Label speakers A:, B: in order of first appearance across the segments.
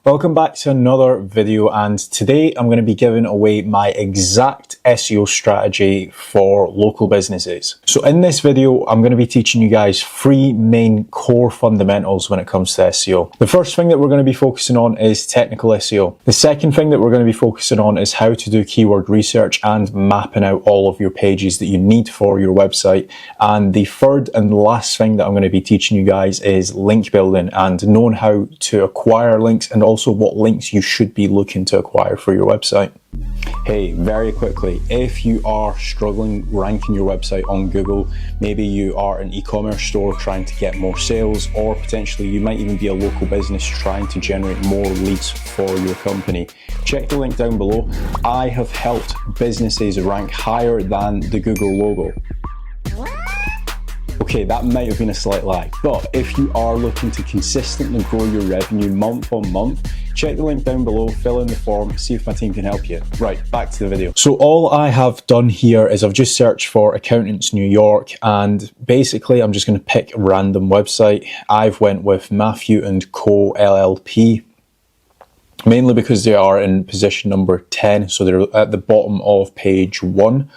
A: Welcome back to another video, and today I'm going to be giving away my exact SEO strategy for local businesses. So in this video, I'm going to be teaching you guys three main core fundamentals when it comes to SEO. The first thing that we're going to be focusing on is technical SEO. The second thing that we're going to be focusing on is how to do keyword research and mapping out all of your pages that you need for your website. And the third and last thing that I'm going to be teaching you guys is link building and knowing how to acquire links and also what links you should be looking to acquire for your website. Hey, very quickly, if you are struggling ranking your website on Google, maybe you are an e-commerce store trying to get more sales, or potentially you might even be a local business trying to generate more leads for your company, check the link down below. I have helped businesses rank higher than the Google logo. Okay, that might have been a slight lie, but if you are looking to consistently grow your revenue month on month, check the link down below, fill in the form, see if my team can help you. Right, back to the video. So all I have done here is I've just searched for Accountants New York, and basically I'm just going to pick a random website. I've went with Matthew & Co. LLP, mainly because they are in position number 10, so they're at the bottom of page 1.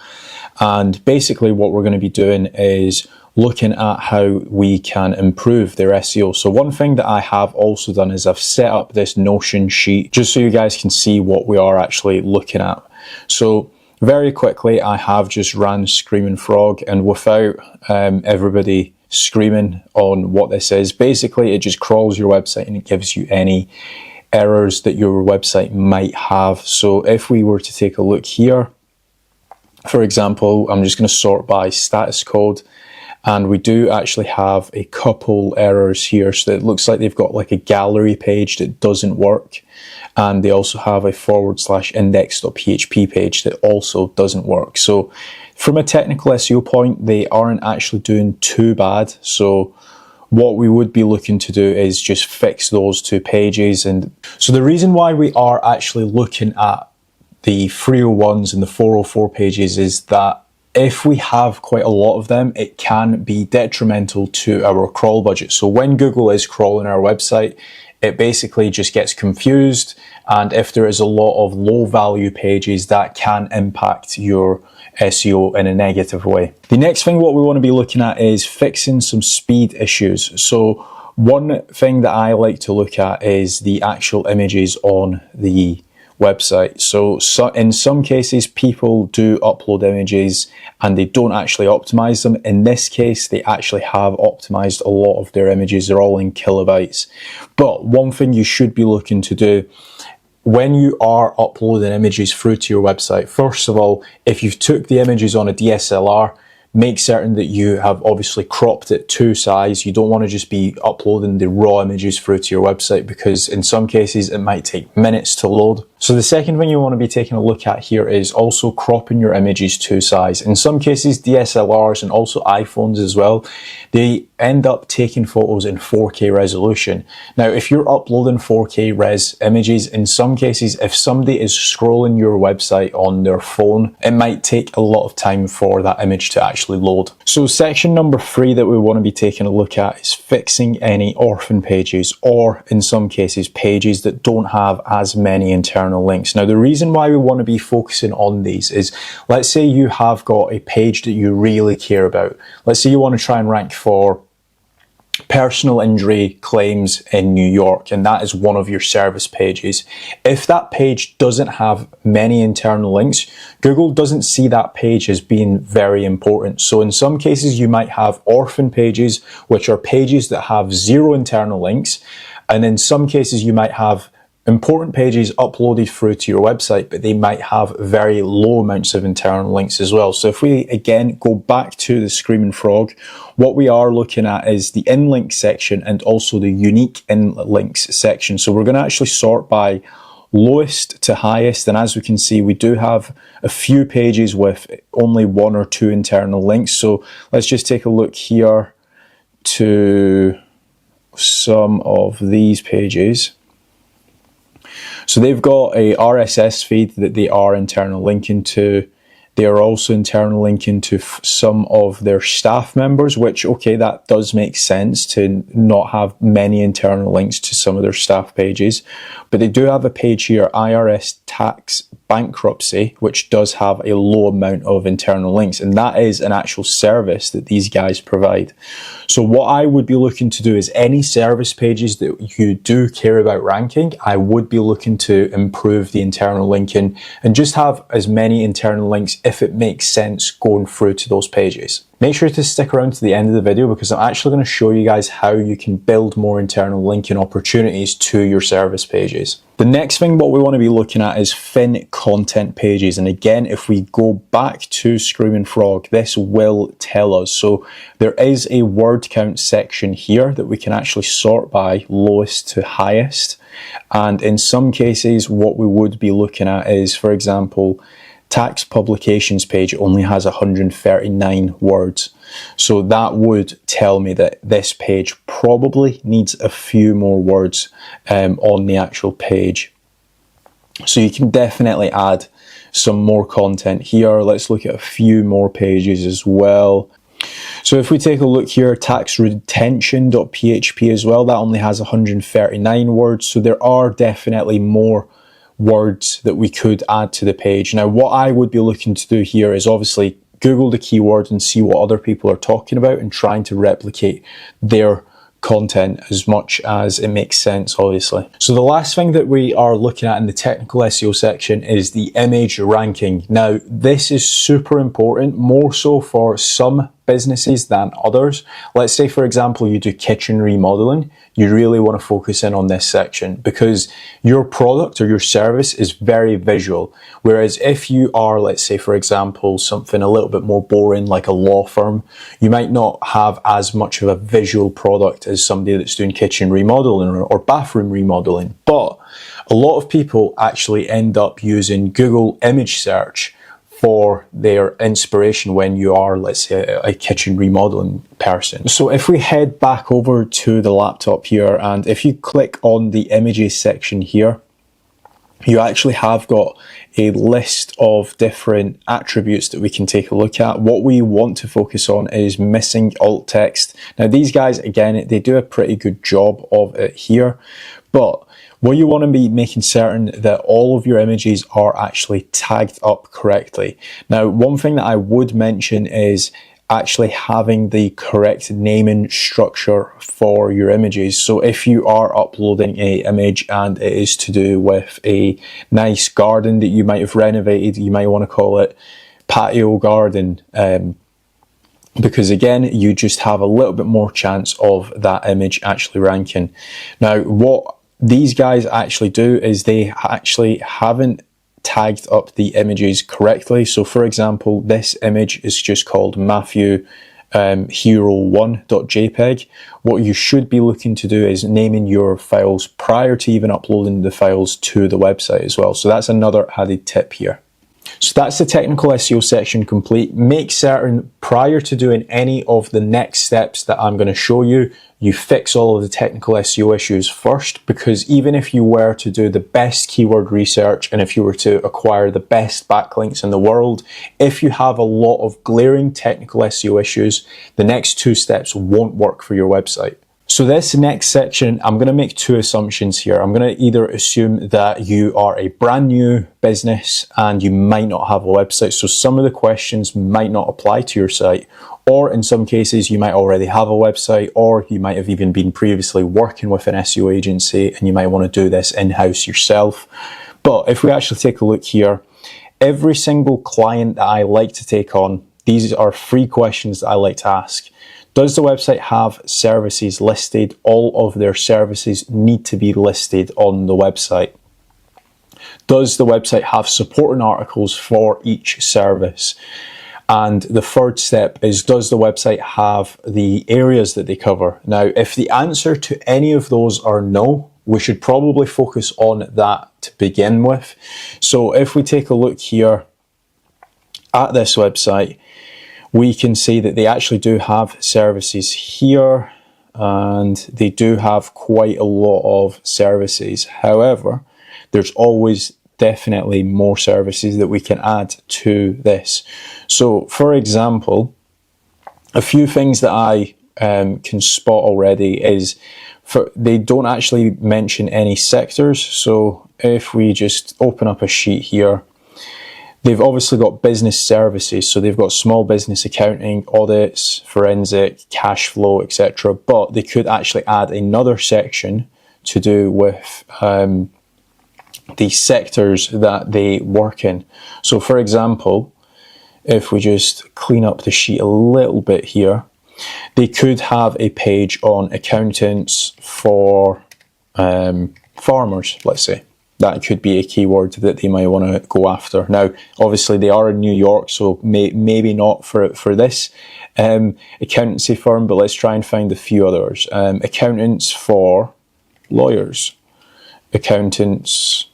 A: And basically what we're going to be doing is looking at how we can improve their SEO. So one thing that I have also done is I've set up this Notion sheet just so you guys can see what we are actually looking at. So very quickly, I have just ran Screaming Frog, and without everybody screaming on what this is, basically it just crawls your website and it gives you any errors that your website might have. So if we were to take a look here, for example, I'm just going to sort by status code. And we do actually have a couple errors here. So it looks like they've got like a gallery page that doesn't work. And they also have a /index.php page that also doesn't work. So from a technical SEO point, they aren't actually doing too bad. So what we would be looking to do is just fix those two pages. And so the reason why we are actually looking at the 301s and the 404 pages is that if we have quite a lot of them, it can be detrimental to our crawl budget. So when Google is crawling our website, it basically just gets confused. And if there is a lot of low value pages, that can impact your SEO in a negative way. The next thing what we want to be looking at is fixing some speed issues. So one thing that I like to look at is the actual images on the website. So in some cases, people do upload images and they don't actually optimize them. In this case, they actually have optimized a lot of their images. They're all in kilobytes. But one thing you should be looking to do when you are uploading images through to your website, first of all, if you've took the images on a DSLR, make certain that you have obviously cropped it to size. You don't want to just be uploading the raw images through to your website, because in some cases it might take minutes to load. So the second thing you want to be taking a look at here is also cropping your images to size. In some cases, DSLRs and also iPhones as well, they end up taking photos in 4K resolution. Now, if you're uploading 4K res images, in some cases, if somebody is scrolling your website on their phone, it might take a lot of time for that image to actually load. So section number 3 that we want to be taking a look at is fixing any orphan pages, or in some cases, pages that don't have as many internal links. Now, the reason why we want to be focusing on these is, let's say you have got a page that you really care about. Let's say you want to try and rank for personal injury claims in New York, and that is one of your service pages. If that page doesn't have many internal links, Google doesn't see that page as being very important. So in some cases, you might have orphan pages, which are pages that have 0 internal links. And in some cases, you might have important pages uploaded through to your website, but they might have very low amounts of internal links as well. So if we again go back to the Screaming Frog, what we are looking at is the in-link section and also the unique in-links section. So we're going to actually sort by lowest to highest, and as we can see, we do have a few pages with only 1 or 2 internal links. So let's just take a look here to some of these pages. So they've got a RSS feed that they are internal linking to. They are also internal linking to some of their staff members, which, okay, that does make sense to not have many internal links to some of their staff pages. But they do have a page here, IRS tax bankruptcy, which does have a low amount of internal links, and that is an actual service that these guys provide. So what I would be looking to do is any service pages that you do care about ranking, I would be looking to improve the internal linking and just have as many internal links if it makes sense going through to those pages. Make sure to stick around to the end of the video because I'm actually going to show you guys how you can build more internal linking opportunities to your service pages. The next thing what we want to be looking at is thin content pages. And again, if we go back to Screaming Frog, this will tell us. So there is a word count section here that we can actually sort by lowest to highest. And in some cases, what we would be looking at is, for example, tax publications page only has 139 words. So that would tell me that this page probably needs a few more words on the actual page. So you can definitely add some more content here. Let's look at a few more pages as well. So if we take a look here, tax retention.php as well, that only has 139 words. So there are definitely more words that we could add to the page. Now, what I would be looking to do here is obviously Google the keyword and see what other people are talking about and trying to replicate their content as much as it makes sense, obviously. So the last thing that we are looking at in the technical SEO section is the image ranking. Now, this is super important, more so for some businesses than others. Let's say, for example, you do kitchen remodeling. You really want to focus in on this section because your product or your service is very visual. Whereas if you are, let's say, for example, something a little bit more boring like a law firm, you might not have as much of a visual product as somebody that's doing kitchen remodeling or bathroom remodeling. But a lot of people actually end up using Google image search for their inspiration when you are, let's say, a kitchen remodeling person. So if we head back over to the laptop here, and if you click on the images section here, you actually have got a list of different attributes that we can take a look at. What we want to focus on is missing alt text. Now these guys, again, they do a pretty good job of it here, but what you want to be making certain that all of your images are actually tagged up correctly. Now, one thing that I would mention is actually having the correct naming structure for your images. So if you are uploading an image and it is to do with a nice garden that you might have renovated, you might want to call it patio garden, because again, you just have a little bit more chance of that image actually ranking. Now, what these guys actually do is they actually haven't tagged up the images correctly. So for example, this image is just called Matthew hero1.jpg. What you should be looking to do is naming your files prior to even uploading the files to the website as well. So that's another added tip here. So that's the technical SEO section complete. Make certain prior to doing any of the next steps that I'm going to show you, you fix all of the technical SEO issues first, because even if you were to do the best keyword research and if you were to acquire the best backlinks in the world, if you have a lot of glaring technical SEO issues, the next two steps won't work for your website. So this next section, I'm going to make two assumptions here. I'm going to either assume that you are a brand new business and you might not have a website, so some of the questions might not apply to your site, or in some cases you might already have a website, or you might have even been previously working with an SEO agency and you might want to do this in-house yourself. But if we actually take a look here, every single client that I like to take on, these are 3 questions that I like to ask. Does the website have services listed? All of their services need to be listed on the website. Does the website have supporting articles for each service? And the third step is, does the website have the areas that they cover? Now, if the answer to any of those are no, we should probably focus on that to begin with. So if we take a look here at this website, we can see that they actually do have services here, and they do have quite a lot of services. However, there's always definitely more services that we can add to this. So for example, a few things that I can spot already is they don't actually mention any sectors. So if we just open up a sheet here, they've obviously got business services. So they've got small business accounting, audits, forensic, cash flow, etc. But they could actually add another section to do with the sectors that they work in. So for example, if we just clean up the sheet a little bit here, they could have a page on accountants for farmers, let's say. That could be a keyword that they might want to go after. Now, obviously, they are in New York, so maybe not for this accountancy firm, but let's try and find a few others. Accountants for lawyers. Accountants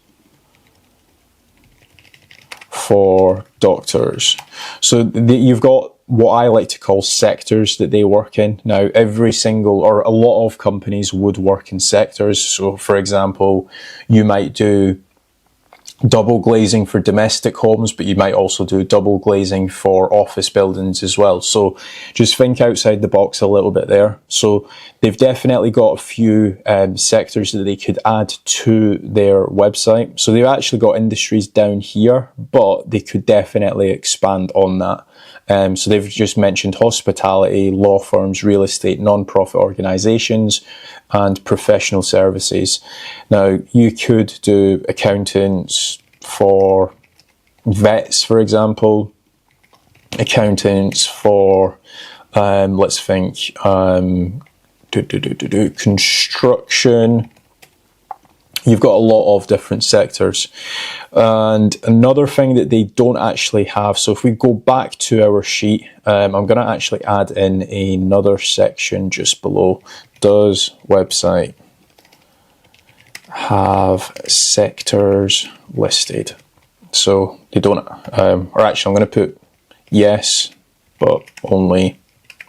A: for doctors. So you've got what I like to call sectors that they work in. Now, every single, or a lot of companies would work in sectors. So for example, you might do double glazing for domestic homes, but you might also do double glazing for office buildings as well. So just think outside the box a little bit there. So they've definitely got a few sectors that they could add to their website. So they've actually got industries down here, but they could definitely expand on that. So they've just mentioned hospitality, law firms, real estate, non-profit organisations, and professional services. Now, you could do accountants for vets, for example, accountants for, let's think, construction. You've got a lot of different sectors. And another thing that they don't actually have, so if we go back to our sheet, I'm going to actually add in another section just below. Does website have sectors listed? So they don't, or actually I'm going to put yes, but only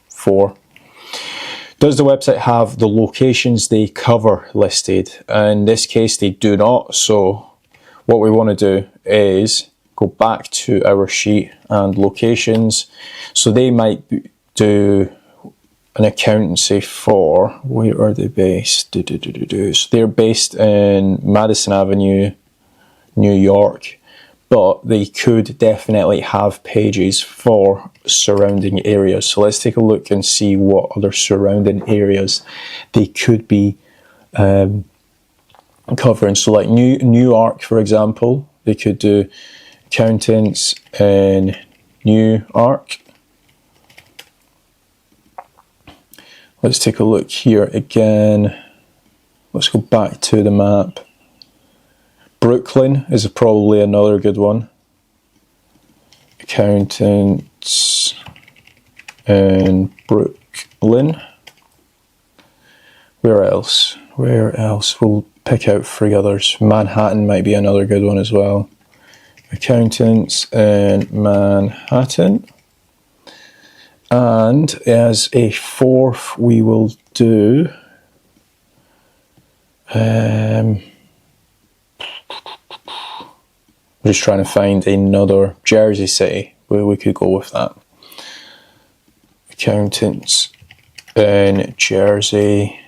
A: 4. Does the website have the locations they cover listed? In this case, they do not. So what we want to do is go back to our sheet and locations. So they might do an accountancy for, where are they based? So they're based in Madison Avenue, New York, but they could definitely have pages for surrounding areas. So let's take a look and see what other surrounding areas they could be covering. So like Newark, for example, they could do accountants in Newark. Let's take a look here again. Let's go back to the map. Brooklyn is probably another good one. Accountants in Brooklyn. Where else? Where else? We'll pick out 3 others. Manhattan might be another good one as well. Accountants in Manhattan. And as a 4th, we will do I'm just trying to find another Jersey City where we could go with that. Accountants in Jersey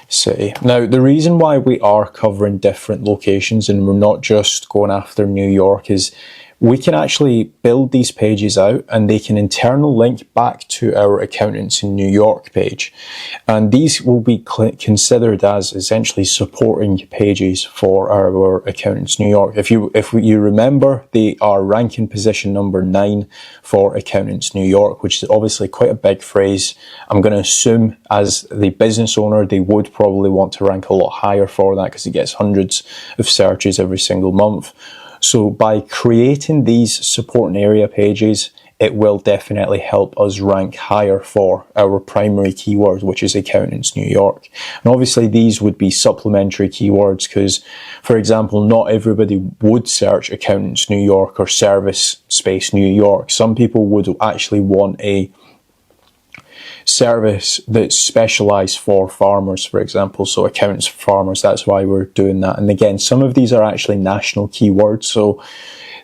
A: City. Now, the reason why we are covering different locations and we're not just going after New York is we can actually build these pages out and they can internal link back to our accountants in New York page. And these will be considered as essentially supporting pages for our accountants New York. If you remember, they are ranking position number 9 for accountants New York, which is obviously quite a big phrase. I'm going to assume as the business owner, they would probably want to rank a lot higher for that because it gets hundreds of searches every single month. So by creating these supporting area pages, it will definitely help us rank higher for our primary keyword, which is accountants New York. And obviously these would be supplementary keywords because, for example, not everybody would search accountants New York or service space New York. Some people would actually want a service that's specialized for farmers, for example, so accountants for farmers. That's why we're doing that. And again, some of these are actually national keywords, so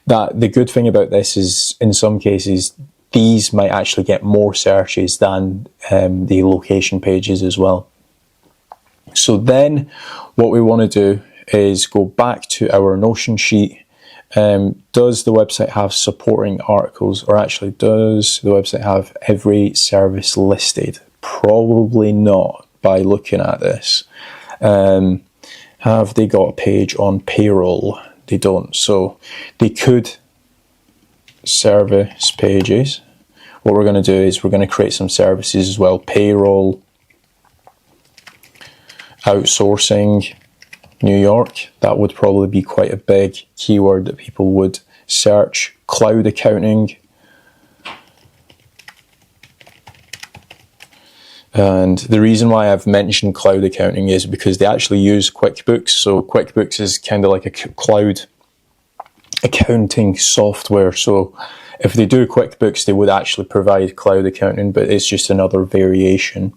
A: that the good thing about this is in some cases these might actually get more searches than the location pages as well. So then what we want to do is go back to our Notion sheet. Does the website have supporting articles, or actually does the website have every service listed? Probably not by looking at this. Have they got a page on payroll? They don't. So they could service pages. What we're going to do is we're going to create some services as well. Payroll, outsourcing, New York. That would probably be quite a big keyword that people would search. Cloud accounting. And the reason why I've mentioned cloud accounting is because they actually use QuickBooks. So QuickBooks is kind of like a cloud accounting software. So if they do QuickBooks, they would actually provide cloud accounting, but it's just another variation.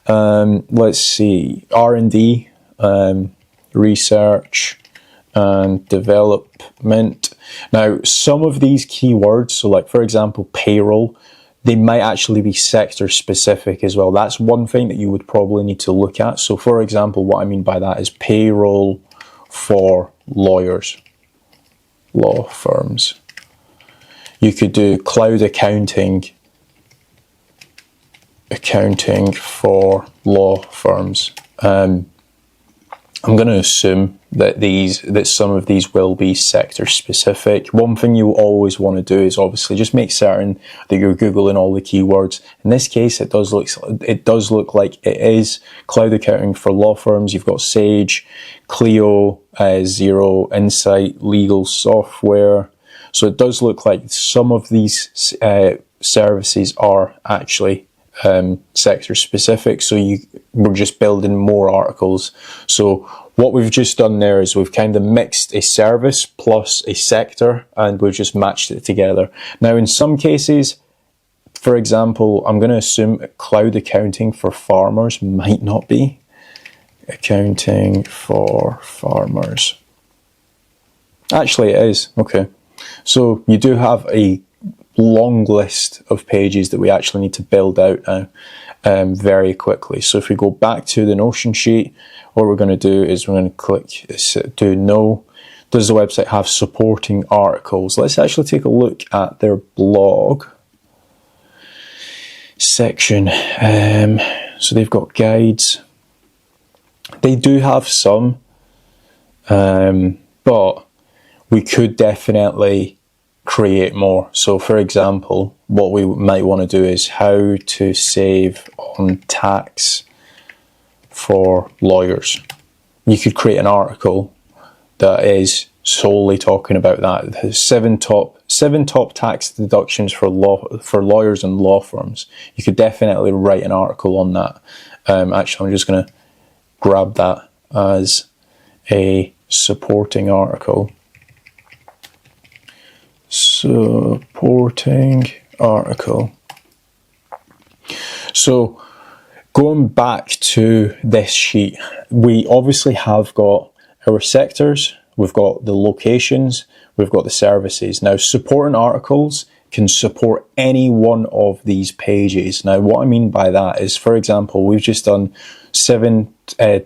A: Let's see, R&D, research and development. Now, some of these keywords, so like for example, payroll, they might actually be sector specific as well. That's one thing that you would probably need to look at. So for example, what I mean by that is payroll for lawyers, law firms. You could do cloud accounting for law firms. I'm going to assume that some of these will be sector specific. One thing you always want to do is obviously just make certain that you're Googling all the keywords. In this case, it does look like it is cloud accounting for law firms. You've got Sage, Clio, Xero, Insight, legal software. So it does look like some of these services are actually sector specific, so we're just building more articles. So what we've just done there is we've kind of mixed a service plus a sector and we've just matched it together. Now in some cases, for example, I'm going to assume cloud accounting for farmers might not be. Accounting for farmers. Actually it is. Okay. So you do have a long list of pages that we actually need to build out now very quickly. So if we go back to the Notion sheet, what we're going to do is we're going to click do no. Does the website have supporting articles? Let's actually take a look at their blog section. So they've got guides. They do have some, but we could definitely create more. So for example, what we might want to do is how to save on tax for lawyers. You could create an article that is solely talking about that. The seven top tax deductions for lawyers and law firms. You could definitely write an article on that. Actually, I'm just going to grab that as a supporting article. Supporting article. So going back to this sheet, we obviously have got our sectors, we've got the locations, we've got the services. Now supporting articles can support any one of these pages. Now what I mean by that is, for example, we've just done 7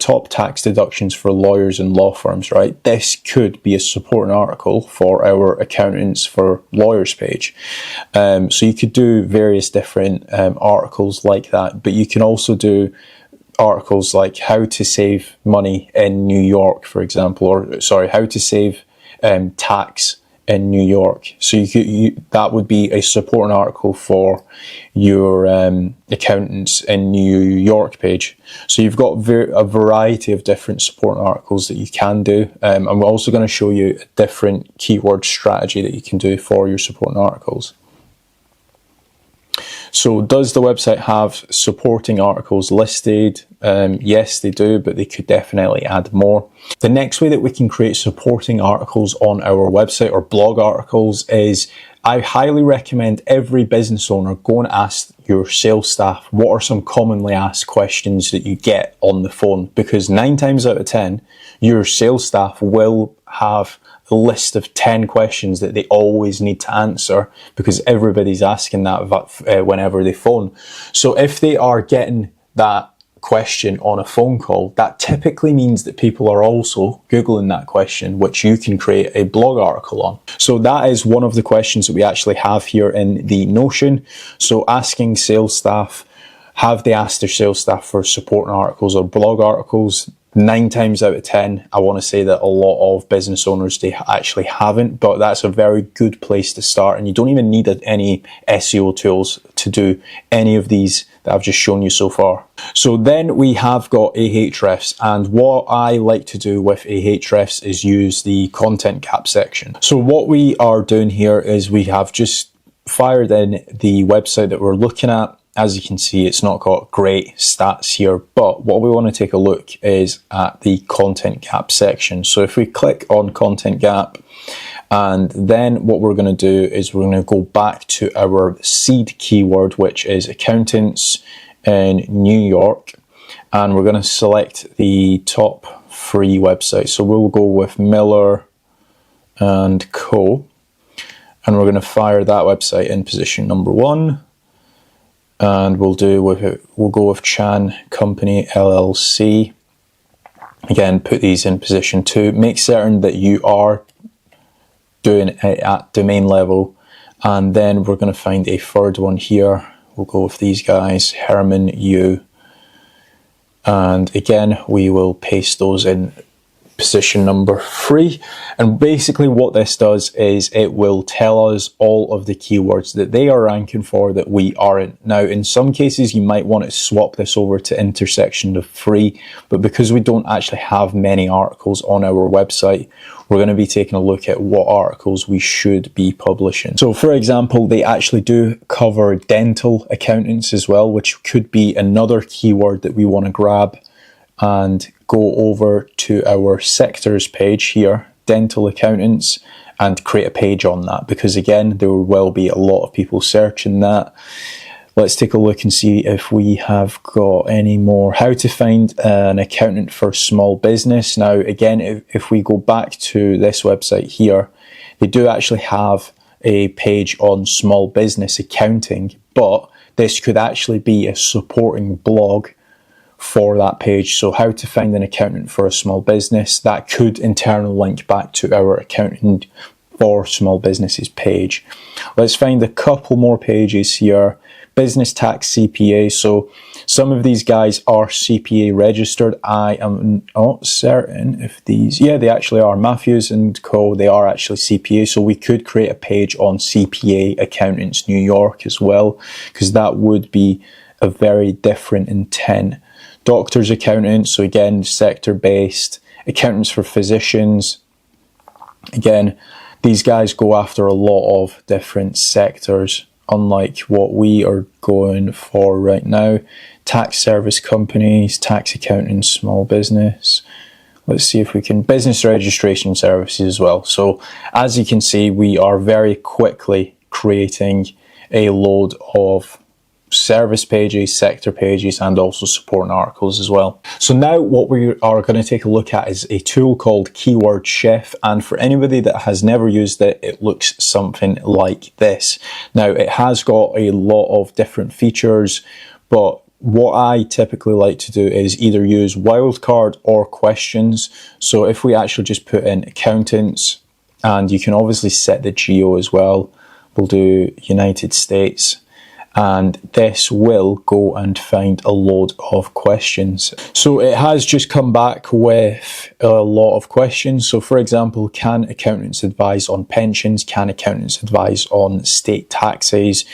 A: top tax deductions for lawyers and law firms, right? This could be a supporting article for our accountants for lawyers page. So you could do various different articles like that, but you can also do articles like how to save money in New York, for example, or sorry, how to save tax in New York. So that would be a supporting article for your accountants in New York page. So you've got a variety of different supporting articles that you can do. I'm also going to show you a different keyword strategy that you can do for your supporting articles. So does the website have supporting articles listed? Yes, they do, but they could definitely add more. The next way that we can create supporting articles on our website, or blog articles, is I highly recommend every business owner go and ask your sales staff what are some commonly asked questions that you get on the phone, because 9 times out of 10 your sales staff will have a list of 10 questions that they always need to answer, because everybody's asking that whenever they phone. So if they are getting that question on a phone call, that typically means that people are also Googling that question, which you can create a blog article on. So that is one of the questions that we actually have here in the Notion. So asking sales staff, have they asked their sales staff for supporting articles or blog articles? 9 times out of 10, I want to say that a lot of business owners, they actually haven't, but that's a very good place to start. And you don't even need any SEO tools to do any of these that I've just shown you so far. So then we have got Ahrefs, and what I like to do with Ahrefs is use the content gap section. So what we are doing here is we have just fired in the website that we're looking at. As you can see, it's not got great stats here, but what we want to take a look is at the content gap section. So if we click on content gap, and then what we're going to do is we're going to go back to our seed keyword, which is accountants in New York, and we're going to select the top 3 websites. So we'll go with Miller and Co, and we're going to fire that website in position number 1. And we'll go with Chan Company LLC. Again, put these in position 2. Make certain that you are doing it at domain level. And then we're going to find a third one here. We'll go with these guys, Herman Yu. And again, we will paste those in position number 3. And basically what this does is it will tell us all of the keywords that they are ranking for that we aren't. Now, in some cases, you might want to swap this over to intersection of 3, but because we don't actually have many articles on our website, we're going to be taking a look at what articles we should be publishing. So for example, they actually do cover dental accountants as well, which could be another keyword that we want to grab and go over to our sectors page here, dental accountants, and create a page on that, because again, there will be a lot of people searching that. Let's take a look and see if we have got any more. How to find an accountant for small business. Now, again, if we go back to this website here, they do actually have a page on small business accounting, but this could actually be a supporting blog for that page. So how to find an accountant for a small business, that could in turn link back to our accountant for small businesses page. Let's find a couple more pages here. Business tax CPA. So some of these guys are CPA registered. I am not certain if these, yeah, they actually are. Matthews and Co, they are actually CPA. So we could create a page on CPA Accountants New York as well, because that would be a very different intent. Doctors accountants, so again, sector based. Accountants for physicians. Again, these guys go after a lot of different sectors, unlike what we are going for right now. Tax service companies, tax accountants, small business. Let's see if we can, business registration services as well. So as you can see, we are very quickly creating a load of service pages, sector pages, and also supporting articles as well. So now what we are going to take a look at is a tool called Keyword Chef, and for anybody that has never used it, it looks something like this. Now it has got a lot of different features, but what I typically like to do is either use wildcard or questions. So if we actually just put in accountants, and you can obviously set the geo as well, we'll do United States, and this will go and find a load of questions. So it has just come back with a lot of questions. So for example, can accountants advise on pensions? Can accountants advise on state taxes?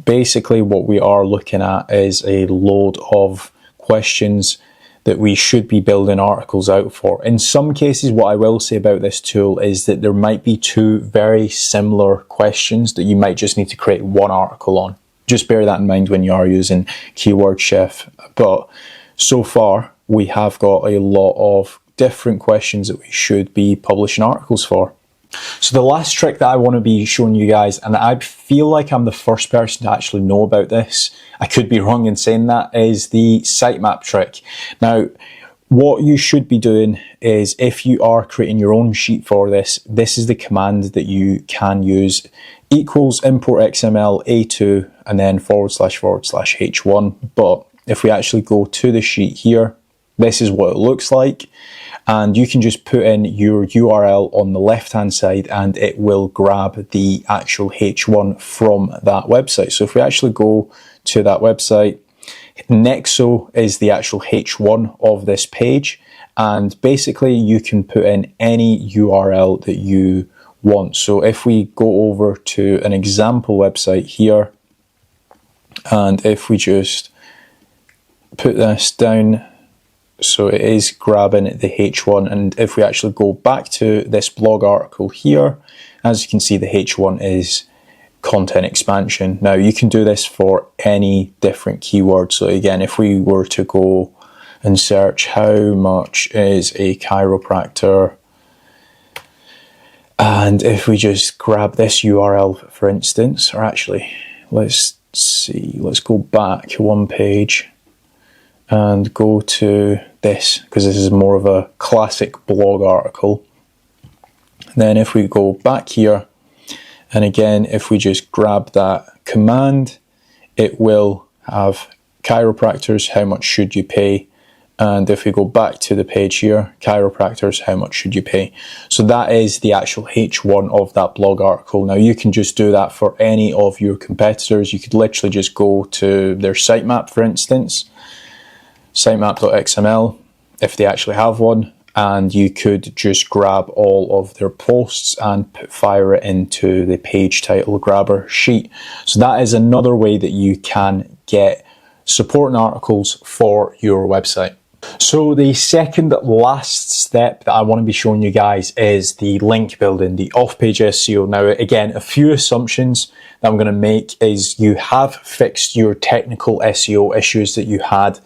A: Basically what we are looking at is a load of questions that we should be building articles out for. In some cases, what I will say about this tool is that there might be two very similar questions that you might just need to create one article on. just bear that in mind when you are using Keyword Chef. But so far, we have got a lot of different questions that we should be publishing articles for. So the last trick that I want to be showing you guys, and I feel like I'm the first person to actually know about this, I could be wrong in saying that, is the sitemap trick. Now, what you should be doing is, if you are creating your own sheet for this, this is the command that you can use: equals import XML A2 and then / H1. But if we actually go to the sheet here, this is what it looks like. And you can just put in your URL on the left-hand side and it will grab the actual H1 from that website. So if we actually go to that website, Nexo is the actual H1 of this page. And basically you can put in any URL that you want. So if we go over to an example website here, and if we just put this down, so it is grabbing the H1, and if we actually go back to this blog article here, as you can see, the H1 is content expansion. Now you can do this for any different keyword. So again, if we were to go and search how much is a chiropractor, and if we just grab this URL for instance, or actually let's see, let's go back one page and go to this, because this is more of a classic blog article. Then if we go back here, and again, if we just grab that command, it will have chiropractors, how much should you pay? And if we go back to the page here, chiropractors, how much should you pay? So that is the actual H1 of that blog article. Now you can just do that for any of your competitors. You could literally just go to their sitemap, for instance, sitemap.xml, if they actually have one, and you could just grab all of their posts and fire it into the page title grabber sheet. So that is another way that you can get supporting articles for your website. So the second last step that I want to be showing you guys is the link building, the off-page SEO. Now again, a few assumptions that I'm going to make is you have fixed your technical SEO issues that you had,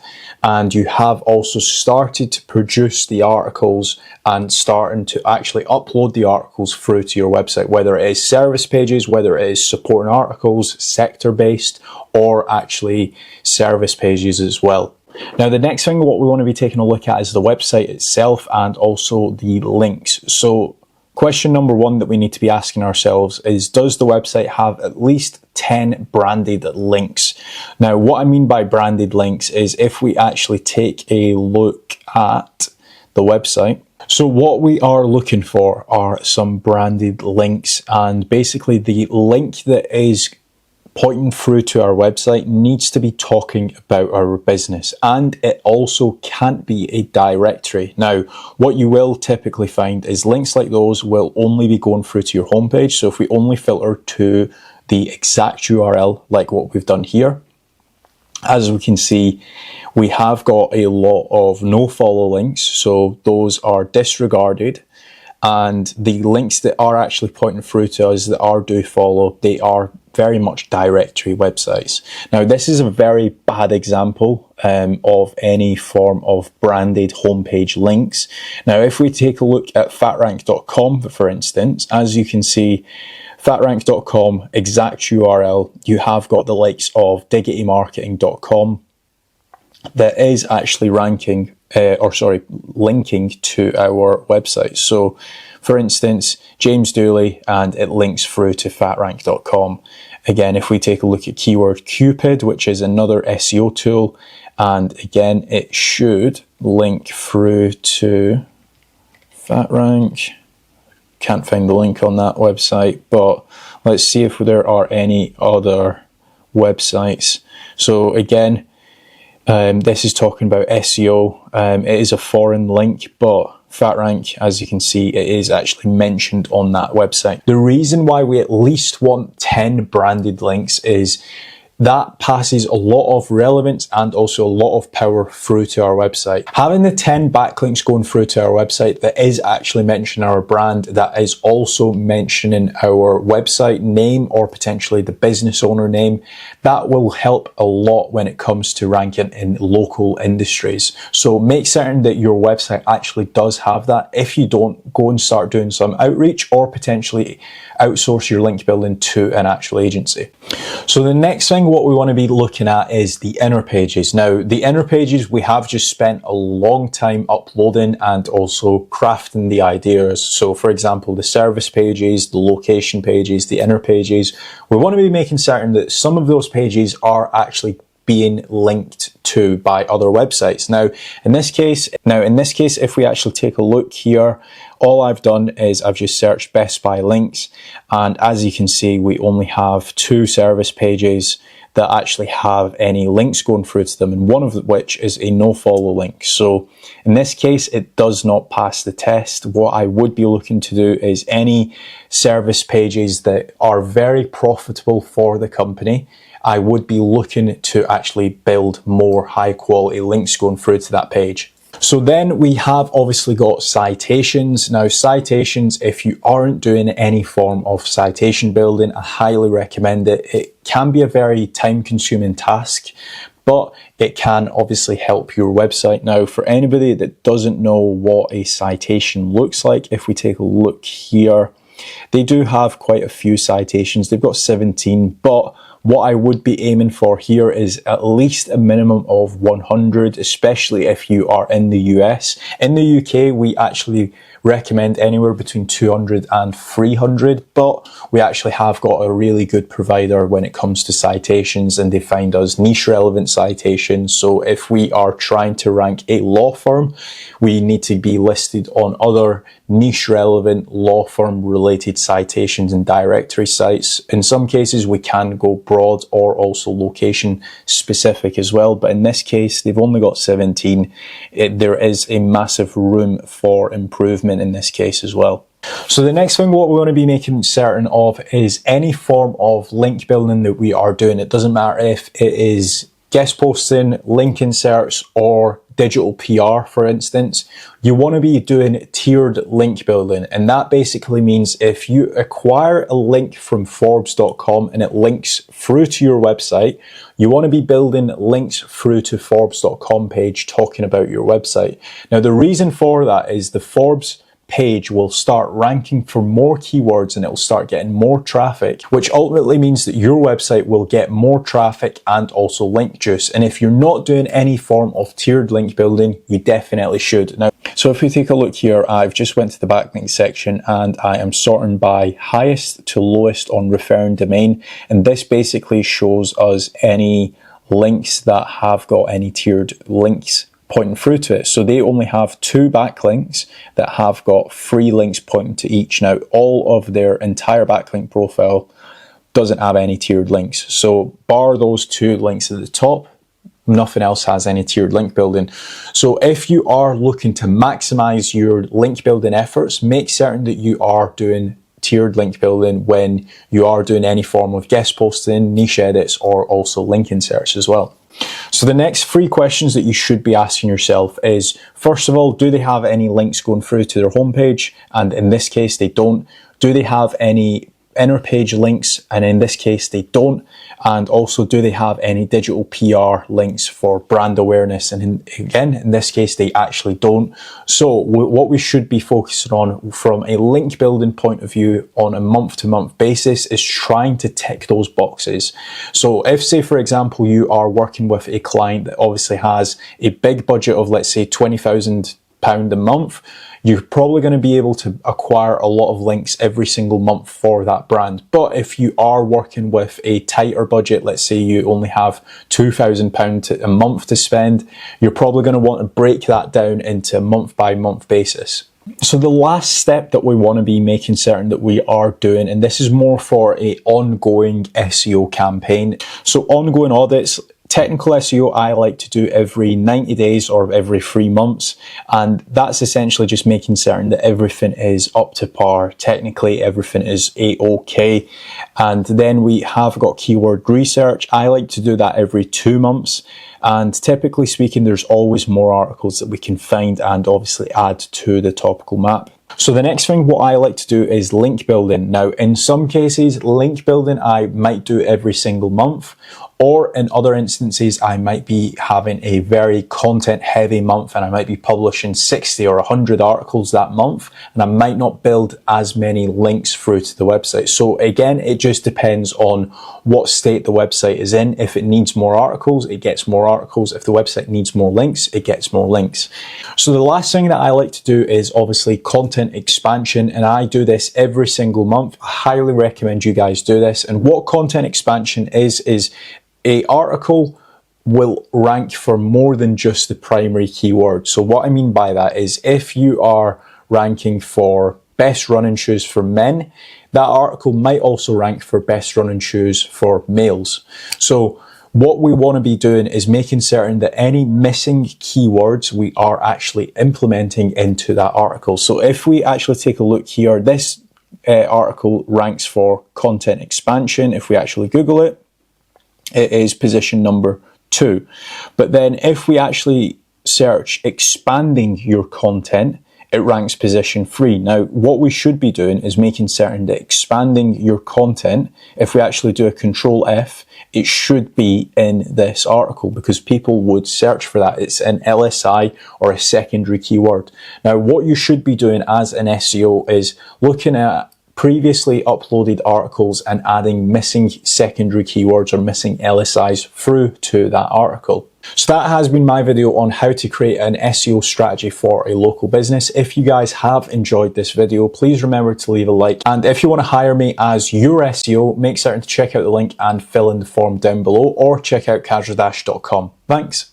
A: and you have also started to produce the articles and starting to actually upload the articles through to your website, whether it is service pages, whether it is supporting articles, sector-based, or actually service pages as well. Now the next thing what we want to be taking a look at is the website itself and also the links. So question number one that we need to be asking ourselves is, does the website have at least 10 branded links? Now what I mean by branded links is, if we actually take a look at the website, so what we are looking for are some branded links, and basically the link that is pointing through to our website needs to be talking about our business, and it also can't be a directory. Now, what you will typically find is links like those will only be going through to your homepage. So if we only filter to the exact URL, like what we've done here, as we can see, we have got a lot of no follow links, so those are disregarded. And the links that are actually pointing through to us that are do follow, they are very much directory websites. Now this is a very bad example of any form of branded homepage links. Now if we take a look at fatrank.com, for instance, as you can see, fatrank.com, exact URL, you have got the likes of diggitymarketing.com that is actually ranking linking to our website. So for instance, James Dooley, and it links through to fatrank.com. Again, if we take a look at Keyword Cupid, which is another SEO tool, and again, it should link through to FatRank. Can't find the link on that website, but let's see if there are any other websites. So again, this is talking about SEO. It is a foreign link, but FatRank, as you can see, it is actually mentioned on that website. The reason why we at least want 10 branded links is that passes a lot of relevance and also a lot of power through to our website. Having the 10 backlinks going through to our website that is actually mentioning our brand, that is also mentioning our website name or potentially the business owner name, that will help a lot when it comes to ranking in local industries. So make certain that your website actually does have that. If you don't, go and start doing some outreach or potentially outsource your link building to an actual agency. So the next thing what we want to be looking at is the inner pages. Now, the inner pages, we have just spent a long time uploading and also crafting the ideas. So for example, the service pages, the location pages, the inner pages, we want to be making certain that some of those pages are actually being linked to by other websites. Now, in this case, if we actually take a look here, all I've done is I've just searched Best Buy links, and as you can see, we only have 2 service pages that actually have any links going through to them, and one of which is a no-follow link. So in this case, it does not pass the test. What I would be looking to do is any service pages that are very profitable for the company, I would be looking to actually build more high quality links going through to that page. So then we have obviously got citations. Now citations, if you aren't doing any form of citation building, I highly recommend it. It can be a very time consuming task, but it can obviously help your website. Now, for anybody that doesn't know what a citation looks like, if we take a look here, they do have quite a few citations. They've got 17, but what I would be aiming for here is at least a minimum of 100, especially if you are in the US. In the UK, we actually recommend anywhere between 200 and 300, but we actually have got a really good provider when it comes to citations, and they find us niche relevant citations. So if we are trying to rank a law firm, we need to be listed on other niche relevant law firm related citations and directory sites. In some cases, we can go broad or also location specific as well, but in this case, they've only got 17. There is a massive room for improvement in this case as well. So the next thing what we want to be making certain of is any form of link building that we are doing. It doesn't matter if it is guest posting, link inserts, or digital PR, for instance. You want to be doing tiered link building, and that basically means if you acquire a link from Forbes.com and it links through to your website, you want to be building links through to Forbes.com page talking about your website. Now, the reason for that is the Forbes page will start ranking for more keywords and it will start getting more traffic, which ultimately means that your website will get more traffic and also link juice. And if you're not doing any form of tiered link building, you definitely should. Now, so if we take a look here, I've just went to the backlink section and I am sorting by highest to lowest on referring domain. And this basically shows us any links that have got any tiered links pointing through to it. So they only have 2 backlinks that have got 3 links pointing to each. Now, all of their entire backlink profile doesn't have any tiered links. So bar those 2 links at the top, nothing else has any tiered link building. So if you are looking to maximize your link building efforts, make certain that you are doing tiered link building when you are doing any form of guest posting, niche edits, or also link inserts as well. So the next 3 questions that you should be asking yourself is, first of all, do they have any links going through to their homepage? And in this case, they don't. Do they have any inner page links? And in this case, they don't. And also, do they have any digital PR links for brand awareness? And again, in this case, they actually don't. So what we should be focusing on from a link building point of view on a month-to-month basis is trying to tick those boxes. So if, say, for example, you are working with a client that obviously has a big budget of, let's say, £20,000 a month, you're probably going to be able to acquire a lot of links every single month for that brand. But if you are working with a tighter budget, let's say you only have £2,000 a month to spend, you're probably going to want to break that down into a month by month basis. So the last step that we want to be making certain that we are doing, and this is more for a ongoing SEO campaign. So ongoing audits Technical SEO I like to do every 90 days or every 3 months, and that's essentially just making certain that everything is up to par. Technically, everything is A-OK. And then we have got keyword research. I like to do that every 2 months. And typically speaking, there's always more articles that we can find and obviously add to the topical map. So the next thing, what I like to do is link building. Now, in some cases, link building I might do every single month, or in other instances, I might be having a very content heavy month and I might be publishing 60 or 100 articles that month, and I might not build as many links through to the website. So again, it just depends on what state the website is in. If it needs more articles, it gets more articles. If the website needs more links, it gets more links. So the last thing that I like to do is obviously content expansion, and I do this every single month. I highly recommend you guys do this. And what content expansion is a article will rank for more than just the primary keyword. So what I mean by that is if you are ranking for best running shoes for men, that article might also rank for best running shoes for males. So what we want to be doing is making certain that any missing keywords we are actually implementing into that article. So if we actually take a look here, this article ranks for content expansion. If we actually Google it, it is position number 2. But then if we actually search expanding your content, it ranks position 3. Now, what we should be doing is making certain that expanding your content, if we actually do a Control F, it should be in this article because people would search for that. It's an LSI or a secondary keyword. Now, what you should be doing as an SEO is looking at previously uploaded articles and adding missing secondary keywords or missing LSIs through to that article. So that has been my video on how to create an SEO strategy for a local business. If you guys have enjoyed this video, please remember to leave a like. And if you want to hire me as your SEO, make certain to check out the link and fill in the form down below, or check out casualdash.com. Thanks.